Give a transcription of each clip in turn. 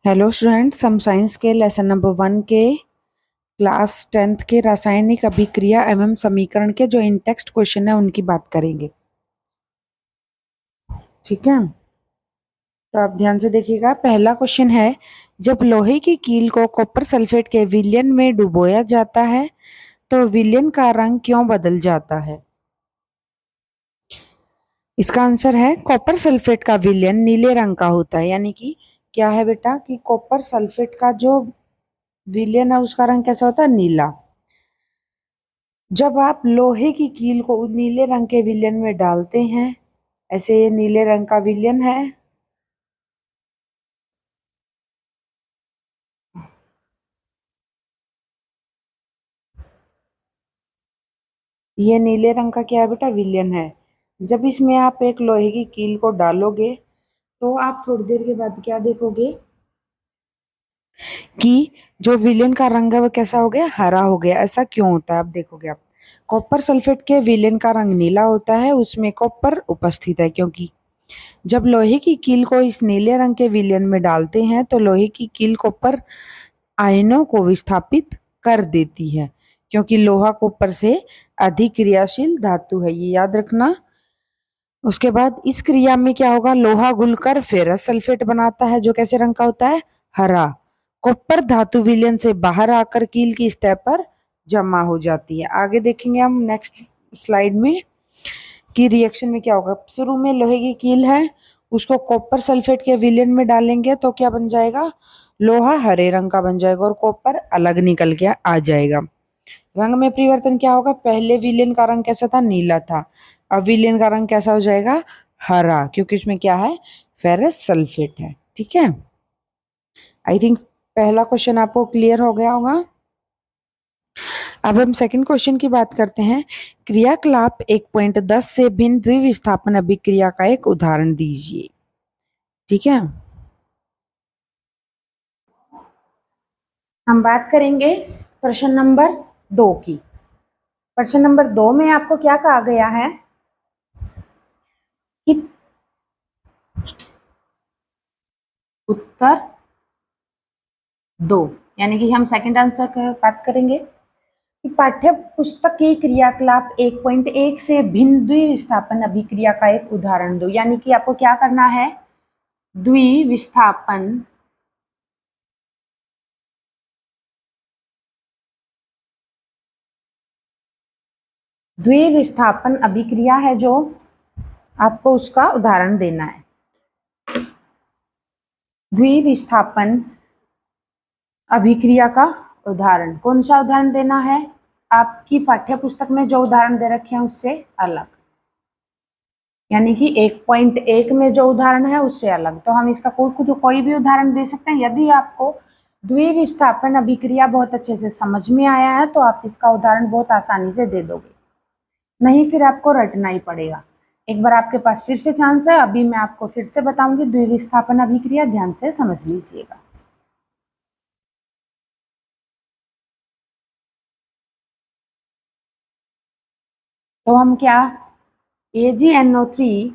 Hello students, हम science के lesson number 1 के क्लास 10th के रासायनिक अभिक्रिया एवं समीकरण के जो इन टेक्स्ट क्वेश्चन है उनकी बात करेंगे। ठीक है, तो आप ध्यान से देखिएगा। पहला क्वेश्चन है, जब लोहे की कील को कॉपर सल्फेट के विलयन में डुबोया जाता है तो विलयन का रंग क्यों बदल जाता है? इसका आंसर है कॉपर सल्फेट का विलयन नीले रंग का होता है। यानी कि क्या है बेटा कि कॉपर सल्फेट का जो विलयन है उसका रंग कैसा होता है? नीला। जब आप लोहे की कील को नीले रंग के विलयन में डालते हैं, ऐसे ये नीले रंग का विलयन है, ये नीले रंग का क्या है बेटा? विलयन है। जब इसमें आप एक लोहे की कील को डालोगे तो आप थोड़ी देर के बाद क्या देखोगे कि जो विलेन का रंग है वो कैसा हो गया? हरा हो गया। ऐसा क्यों होता है? आप देखोगे। आप कॉपर सल्फेट के विलेन का रंग नीला होता है, उसमें कॉपर उपस्थित है, क्योंकि जब लोहे की कील को इस नीले रंग के विलयन में डालते हैं तो लोहे की कील कॉपर आयनों को विस्थापित कर देती है, क्योंकि लोहा कॉपर से अधिक क्रियाशील धातु है, ये याद रखना। उसके बाद इस क्रिया में क्या होगा? लोहा घुलकर फेरस सल्फेट बनाता है, जो कैसे रंग का होता है? हरा। कॉपर धातु विलयन से बाहर आकर कील की सतह पर जमा हो जाती है। आगे देखेंगे हम नेक्स्ट स्लाइड में कि रिएक्शन में क्या होगा। शुरू में लोहे की कील है, उसको कॉपर सल्फेट के विलयन में डालेंगे तो क्या बन जाएगा? लोहा हरे रंग का बन जाएगा और कॉपर अलग निकल के आ जाएगा। रंग में परिवर्तन क्या होगा? पहले विलेन का रंग कैसा था? नीला था। अब विलेन का रंग कैसा हो जाएगा? हरा, क्योंकि इसमें क्या है? फेरस सल्फेट है। ठीक है, आई थिंक पहला क्वेश्चन आपको क्लियर हो गया होगा। अब हम सेकंड क्वेश्चन की बात करते हैं। क्रियाकलाप 1.10 से भिन्न द्विविस्थापन अभिक्रिया का एक उदाहरण दीजिए। ठीक है, हम बात करेंगे प्रश्न नंबर 2 की। प्रश्न नंबर 2 में आपको क्या कहा गया है कि उत्तर 2, यानी कि हम सेकंड आंसर की बात करेंगे कि पाठ्य पुस्तक की क्रियाकलाप 1.1 से भिन्न द्विविस्थापन अभिक्रिया का एक उदाहरण दो। यानी कि आपको क्या करना है? द्विविस्थापन द्विविस्थापन अभिक्रिया है जो आपको उसका उदाहरण देना है। द्विविस्थापन अभिक्रिया का उदाहरण, कौन सा उदाहरण देना है? आपकी पाठ्य पुस्तक में जो उदाहरण दे रखे हैं उससे अलग, यानी कि 1.1 में जो उदाहरण है उससे अलग। तो हम इसका कोई भी उदाहरण दे सकते हैं। यदि आपको द्विविस्थापन अभिक्रिया बहुत अच्छे से समझ में आया है तो आप इसका उदाहरण बहुत आसानी से दे दोगे, नहीं फिर आपको रटना ही पड़ेगा। एक बार आपके पास फिर से चांस है, अभी मैं आपको फिर से बताऊंगी द्विविस्थापन अभिक्रिया, ध्यान से समझ लीजिएगा। तो हम क्या, AgNO3,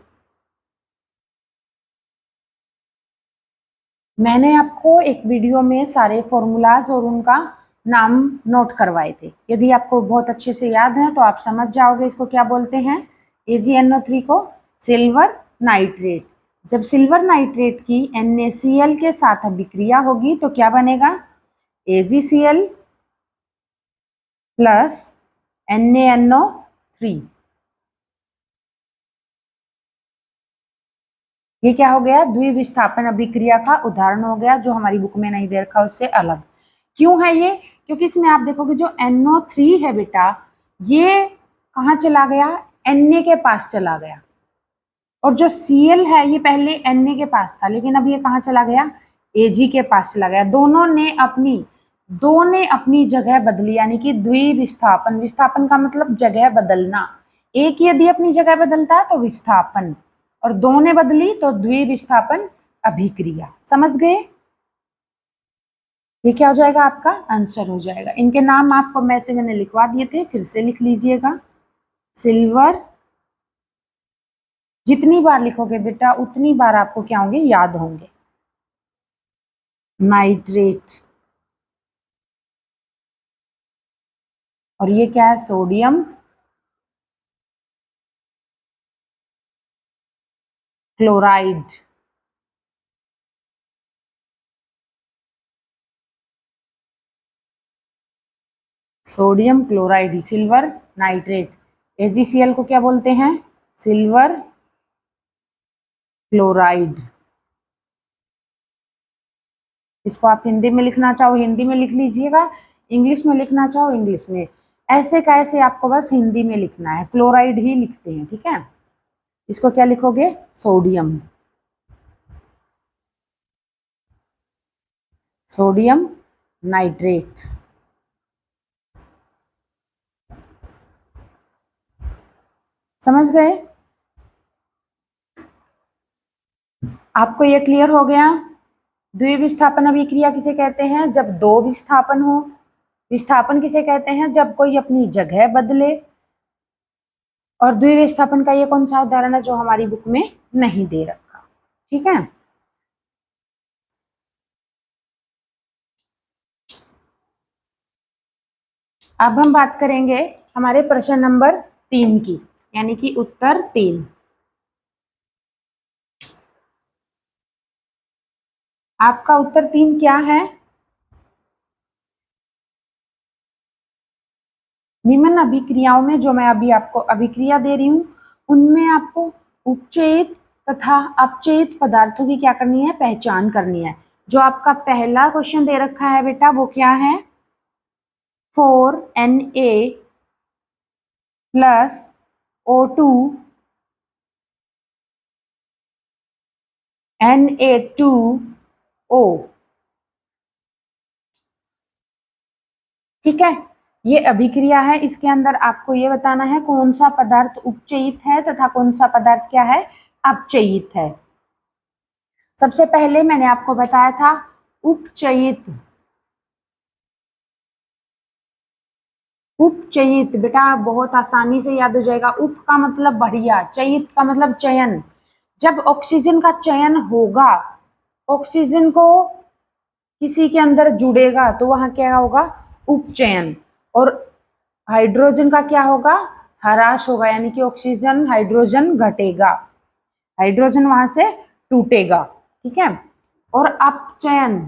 मैंने आपको एक वीडियो में सारे फॉर्मूलाज और उनका नाम नोट करवाए थे। यदि आपको बहुत अच्छे से याद है तो आप समझ जाओगे इसको क्या बोलते हैं। AgNO3 को सिल्वर नाइट्रेट। जब सिल्वर नाइट्रेट की NaCl के साथ अभिक्रिया होगी तो क्या बनेगा? AgCl plus NaNO3। ये क्या हो गया? द्विविस्थापन अभिक्रिया का उदाहरण हो गया, जो हमारी बुक में नहीं दे रखा उससे अलग। क्यों है ये? क्योंकि इसमें आप देखोगे जो NO3 है बेटा, ये कहाँ चला गया? Na के पास चला गया। और जो Cl है ये पहले Na के पास था, लेकिन अब ये कहाँ चला गया? Ag के पास चला गया। दो ने अपनी जगह बदली, यानी कि द्विविस्थापन। विस्थापन का मतलब जगह बदलना। एक यदि अपनी जगह बदलता है तो विस्थापन, और दो ने बदली तो द्विविस्थापन अभिक्रिया। समझ गए? ये क्या हो जाएगा? आपका आंसर हो जाएगा। इनके नाम आपको मैंने लिखवा दिए थे, फिर से लिख लीजिएगा। सिल्वर, जितनी बार लिखोगे बेटा उतनी बार आपको क्या होंगे? याद होंगे। नाइट्रेट। और ये क्या है? Sodium chloride. Sodium chloride, silver nitrate. AgCl को क्या बोलते हैं? Silver chloride. इसको आप हिंदी में लिखना चाहो हिंदी में लिख लीजिएगा, इंग्लिश में लिखना चाहो इंग्लिश में। ऐसे का ऐसे आपको बस हिंदी में लिखना है, क्लोराइड ही लिखते हैं, ठीक है। इसको क्या लिखोगे? सोडियम। Sodium nitrate. समझ गए? आपको ये क्लियर हो गया? द्विविस्थापन अभिक्रिया किसे कहते हैं? जब दो विस्थापन हो। विस्थापन किसे कहते हैं? जब कोई अपनी जगह बदले। और द्विविस्थापन का ये कौन सा उदाहरण है जो हमारी बुक में नहीं दे रखा, ठीक है। अब हम बात करेंगे हमारे प्रश्न नंबर 3 की, यानी कि उत्तर 3। आपका उत्तर 3 क्या है? निम्न अभिक्रियाओं में, जो मैं अभी आपको अभिक्रिया दे रही हूं, उनमें आपको उपचयित तथा अपचयित पदार्थों की क्या करनी है? पहचान करनी है। जो आपका पहला क्वेश्चन दे रखा है बेटा, वो क्या है? 4Na प्लस O2 Na2O, ठीक है। ये अभिक्रिया है, इसके अंदर आपको ये बताना है कौन सा पदार्थ उपचयित है तथा कौन सा पदार्थ क्या है? अपचयित है। सबसे पहले मैंने आपको बताया था उपचयित। उपचयित बेटा बहुत आसानी से याद हो जाएगा। उप का मतलब बढ़िया, चयित का मतलब चयन। जब ऑक्सीजन का चयन होगा, ऑक्सीजन को किसी के अंदर जुड़ेगा तो वहां क्या होगा? उपचयन। और हाइड्रोजन का क्या होगा? ह्रास होगा, यानी कि ऑक्सीजन हाइड्रोजन घटेगा, हाइड्रोजन वहां से टूटेगा, ठीक है। और अपचयन,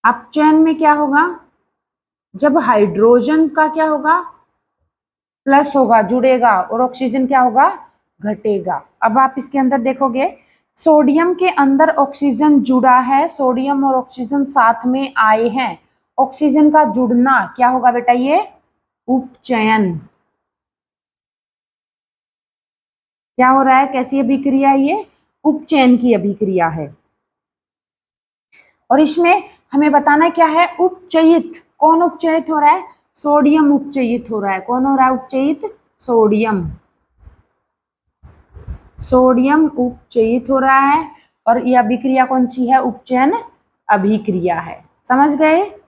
अपचयन में क्या होगा? जब हाइड्रोजन का क्या होगा? प्लस होगा, जुड़ेगा, और ऑक्सीजन क्या होगा? घटेगा। अब आप इसके अंदर देखोगे, सोडियम के अंदर ऑक्सीजन जुड़ा है, सोडियम और ऑक्सीजन साथ में आए हैं। ऑक्सीजन का जुड़ना क्या होगा बेटा? ये उपचयन। क्या हो रहा है? कैसी अभिक्रिया? ये उपचयन की अभिक्रिया है। और इसमें हमें बताना क्या है? उपचयित। कौन उपचयित हो रहा है? सोडियम उपचयित हो रहा है। कौन हो रहा है उपचयित? सोडियम। सोडियम उपचयित हो रहा है। और यह अभिक्रिया कौन सी है? उपचयन अभिक्रिया है। समझ गए?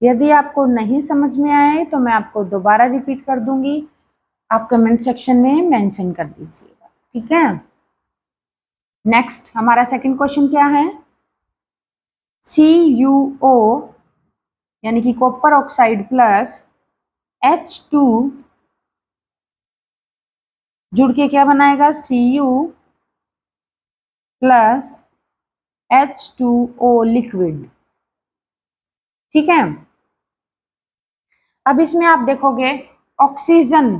यदि आपको नहीं समझ में आए तो मैं आपको दोबारा रिपीट कर दूंगी, आप कमेंट सेक्शन में मेंशन कर दीजिएगा, ठीक है। नेक्स्ट हमारा सेकंड क्वेश्चन क्या है? CuO यानी कि कॉपर ऑक्साइड प्लस H2 जुड़ के क्या बनाएगा? Cu प्लस H2O लिक्विड, ठीक है। अब इसमें आप देखोगे ऑक्सीजन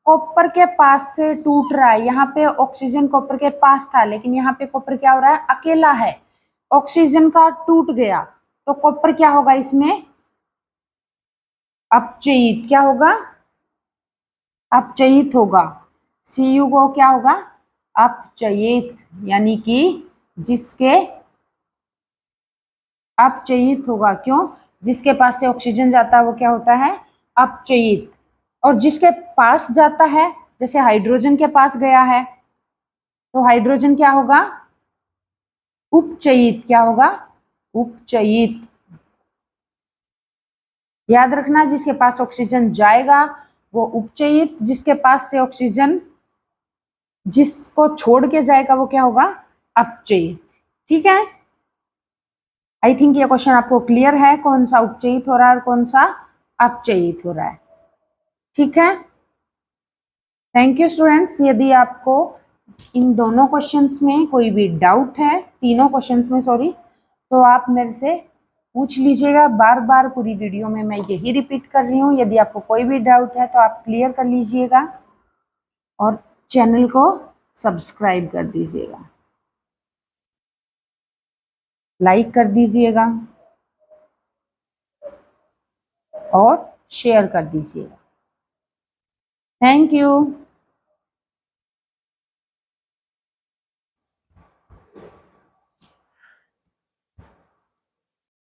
कॉपर के पास से टूट रहा है। यहाँ पे ऑक्सीजन कॉपर के पास था, लेकिन यहाँ पे कॉपर क्या हो रहा है? अकेला है। ऑक्सीजन का टूट गया तो कॉपर क्या होगा? इसमें अपचयित। क्या होगा? अपचयित होगा। Cu को क्या होगा? अपचयित, यानी कि जिसके अपचयित होगा। क्यों? जिसके पास से ऑक्सीजन जाता है वो क्या होता है? अपचयित। और जिसके पास जाता है, जैसे हाइड्रोजन के पास गया है, तो हाइड्रोजन क्या होगा? उपचयित। क्या होगा? उपचयित। याद रखना, जिसके पास ऑक्सीजन जाएगा वो उपचयित, जिसके पास से ऑक्सीजन जिसको छोड़ के जाएगा वो क्या होगा? अपचयित, ठीक है, आई थिंक ये क्वेश्चन आपको क्लियर है, कौन सा उपचयित हो रहा है और कौन सा अपचयित हो रहा है। ठीक है, थैंक यू स्टूडेंट्स। यदि आपको इन दोनों क्वेश्चंस में कोई भी डाउट है, तीनों क्वेश्चंस में सॉरी, तो आप मेरे से पूछ लीजिएगा। बार बार पूरी वीडियो में मैं यही रिपीट कर रही हूँ, यदि आपको कोई भी डाउट है तो आप क्लियर कर लीजिएगा और चैनल को सब्सक्राइब कर दीजिएगा, लाइक कर दीजिएगा और शेयर कर दीजिएगा। Thank you.